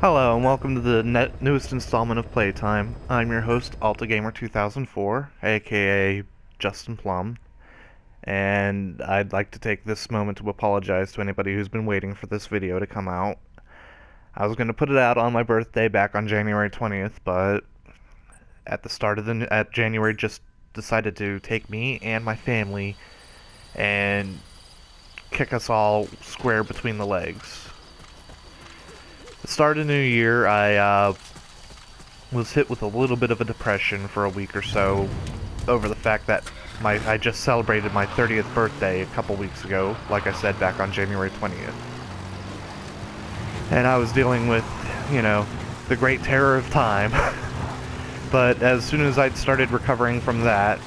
Hello and welcome to the newest installment of Playtime. I'm your host, AltaGamer2004, aka Justin Plum, and I'd like to take this moment to apologize to anybody who's been waiting for this video to come out. I was going to put it out on my birthday back on January 20th, but at the start of January just decided to take me and my family and kick us all square between the legs. The start of the new year, I was hit with a little bit of a depression for a week or so over the fact that I just celebrated my 30th birthday a couple weeks ago, like I said, back on January 20th. And I was dealing with, the great terror of time. But as soon as I'd started recovering from that,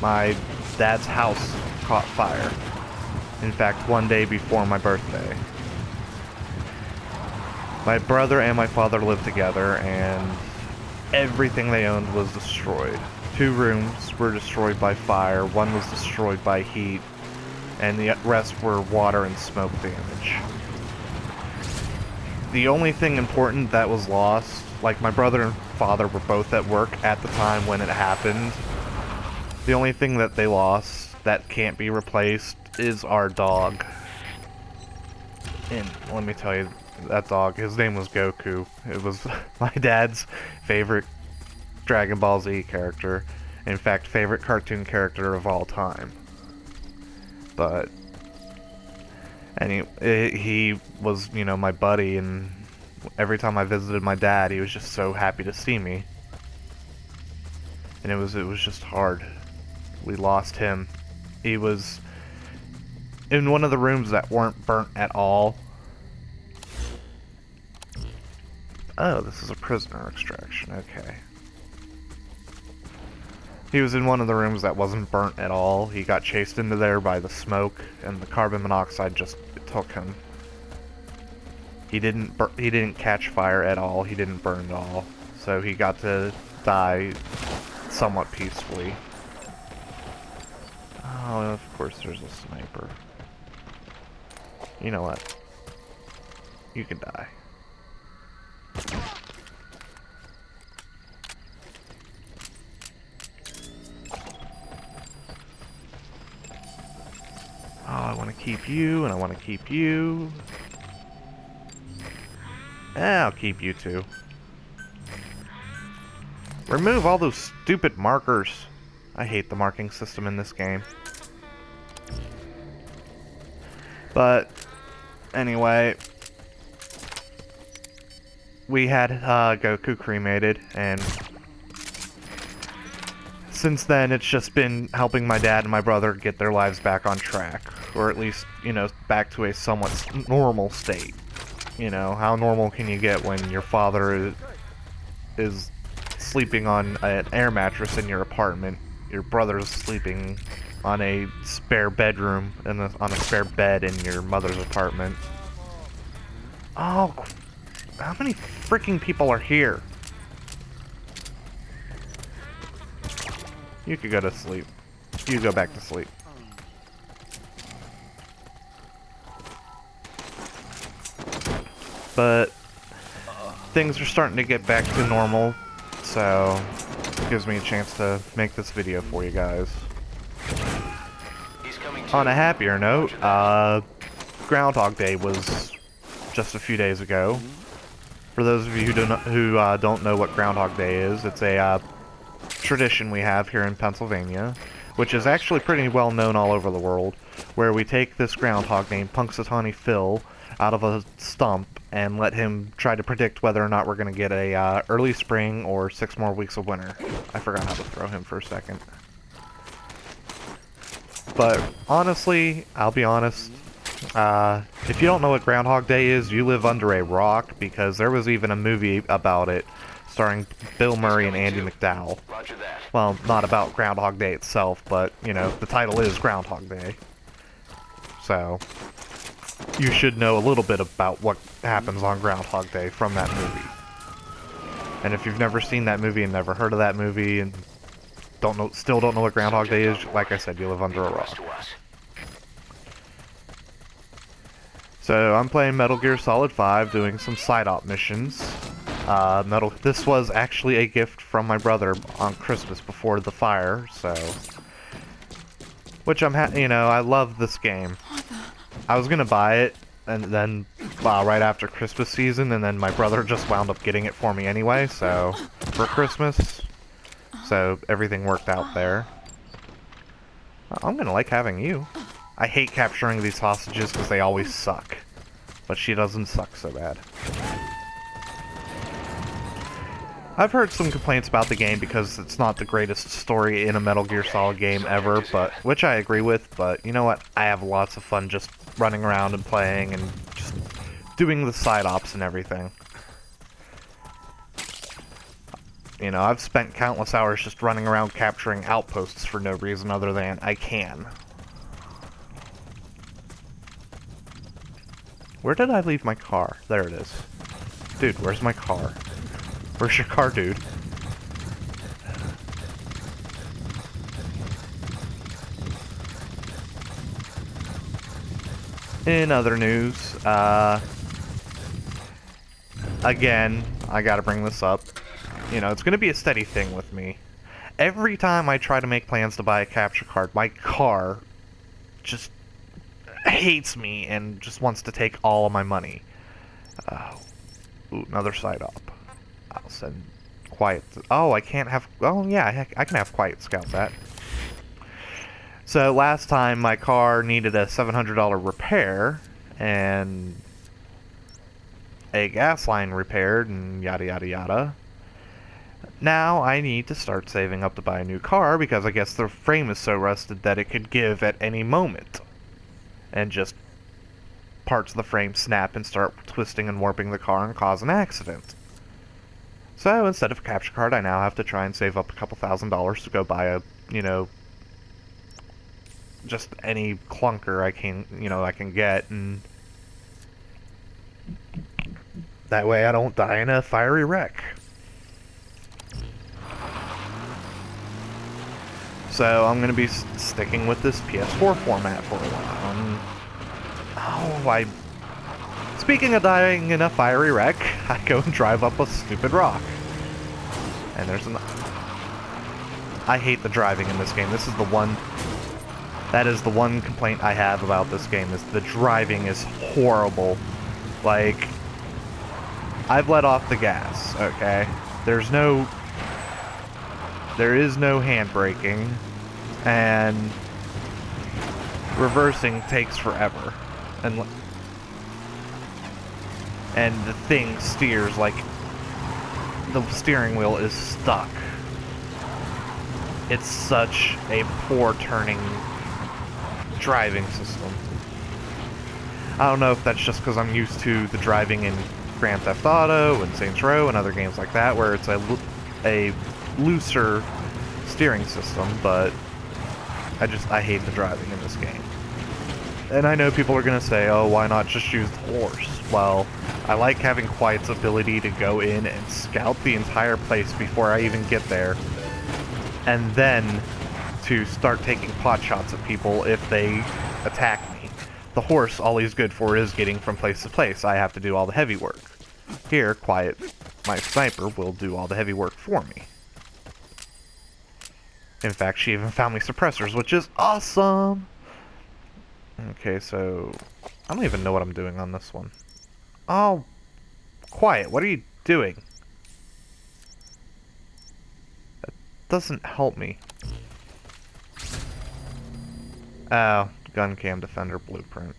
my dad's house caught fire. In fact, one day before my birthday. My brother and my father lived together, and everything they owned was destroyed. 2 rooms were destroyed by fire, 1 was destroyed by heat, and the rest were water and smoke damage. The only thing important that was lost, like my brother and father were both at work at the time when it happened, the only thing that they lost that can't be replaced is our dog. And let me tell you, that dog, his name was Goku. It was my dad's favorite Dragon Ball Z character. In fact, favorite cartoon character of all time. But he was, my buddy, and every time I visited my dad, he was just so happy to see me. And it was just hard. We lost him. He was in one of the rooms that weren't burnt at all. Oh, this is a prisoner extraction, okay. He was in one of the rooms that wasn't burnt at all. He got chased into there by the smoke, and the carbon monoxide just took him. He didn't catch fire at all, he didn't burn at all. So he got to die somewhat peacefully. Oh, of course there's a sniper. You know what? You can die. Oh, I want to keep you, and I want to keep you. I'll keep you too. Remove all those stupid markers. I hate the marking system in this game. But, anyway, we had Goku cremated, and since then it's just been helping my dad and my brother get their lives back on track, or at least, back to a somewhat normal state. How normal can you get when your father is sleeping on an air mattress in your apartment, your brother's sleeping on a spare bedroom and on a spare bed in your mother's apartment. Oh, how many freaking people are here? You could go to sleep. You go back to sleep. But things are starting to get back to normal, so it gives me a chance to make this video for you guys. On a happier note, Groundhog Day was just a few days ago. For those of you who don't know what Groundhog Day is, it's a tradition we have here in Pennsylvania, which is actually pretty well known all over the world, where we take this groundhog named Punxsutawney Phil out of a stump and let him try to predict whether or not we're going to get a early spring or 6 more weeks of winter. I forgot how to throw him for a second. But honestly, I'll be honest, if you don't know what Groundhog Day is, you live under a rock, because there was even a movie about it starring Bill Murray and Andy McDowell. Well, not about Groundhog Day itself, but, the title is Groundhog Day. So, you should know a little bit about what happens on Groundhog Day from that movie. And if you've never seen that movie and never heard of that movie and still don't know what Groundhog Day is, like I said, you live under a rock. So I'm playing Metal Gear Solid 5, doing some side op missions. This was actually a gift from my brother on Christmas before the fire, so... Which I love this game. I was gonna buy it, and then, right after Christmas season, and then my brother just wound up getting it for me anyway, so... For Christmas. So everything worked out there. I'm gonna like having you. I hate capturing these hostages because they always suck. But she doesn't suck so bad. I've heard some complaints about the game because it's not the greatest story in a Metal Gear Solid game ever, which I agree with, but you know what? I have lots of fun just running around and playing and just doing the side ops and everything. You know, I've spent countless hours just running around capturing outposts for no reason other than I can. Where did I leave my car? There it is. Dude, where's my car? Where's your car, dude? In other news, again, I gotta bring this up. You know, it's gonna be a steady thing with me. Every time I try to make plans to buy a capture card, my car just hates me and just wants to take all of my money. Ooh, another side op. I'll send Quiet. Oh, I can't have... Oh, yeah, I can have Quiet Scout that. So, last time my car needed a $700 repair, and a gas line repaired, and yada yada yada. Now I need to start saving up to buy a new car because I guess the frame is so rusted that it could give at any moment. And just parts of the frame snap and start twisting and warping the car and cause an accident. So instead of a capture card, I now have to try and save up a couple $1,000s to go buy a, just any clunker I can get, and that way I don't die in a fiery wreck. So I'm gonna be sticking with this PS4 format for a while. Speaking of dying in a fiery wreck, I go and drive up a stupid rock. And I hate the driving in this game. That is the one complaint I have about this game, is the driving is horrible. Like, I've let off the gas, okay? There is no handbraking, and reversing takes forever. And the thing steers like the steering wheel is stuck. It's such a poor turning driving system. I don't know if that's just because I'm used to the driving in Grand Theft Auto and Saints Row and other games like that, where it's a looser steering system, but I hate the driving in this game. And I know people are gonna say, oh, why not just use the horse? Well, I like having Quiet's ability to go in and scout the entire place before I even get there, and then to start taking pot shots at people if they attack me. The horse, all he's good for is getting from place to place. I have to do all the heavy work. Here, Quiet, my sniper, will do all the heavy work for me. In fact, she even found me suppressors, which is awesome! Okay, so I don't even know what I'm doing on this one. Oh, Quiet, what are you doing? That doesn't help me. Oh, gun cam defender blueprint.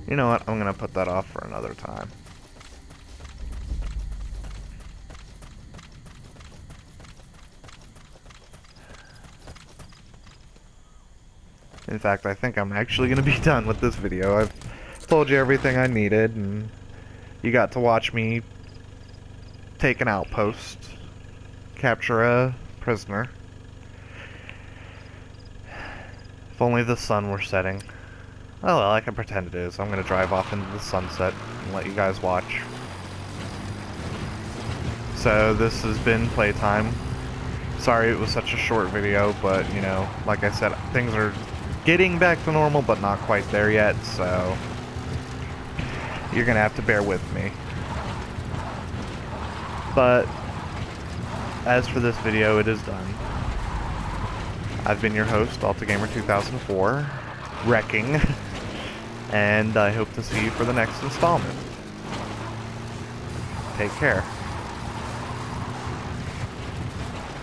You know what? I'm gonna put that off for another time. In fact, I think I'm actually going to be done with this video. I've told you everything I needed, and you got to watch me take an outpost, capture a prisoner. If only the sun were setting. Oh well, I can pretend it is. I'm going to drive off into the sunset and let you guys watch. So this has been Playtime. Sorry it was such a short video, but, you know, like I said, things are getting back to normal, but not quite there yet, so you're gonna have to bear with me. But as for this video, it is done. I've been your host, AltaGamer2004, wrecking, and I hope to see you for the next installment. Take care.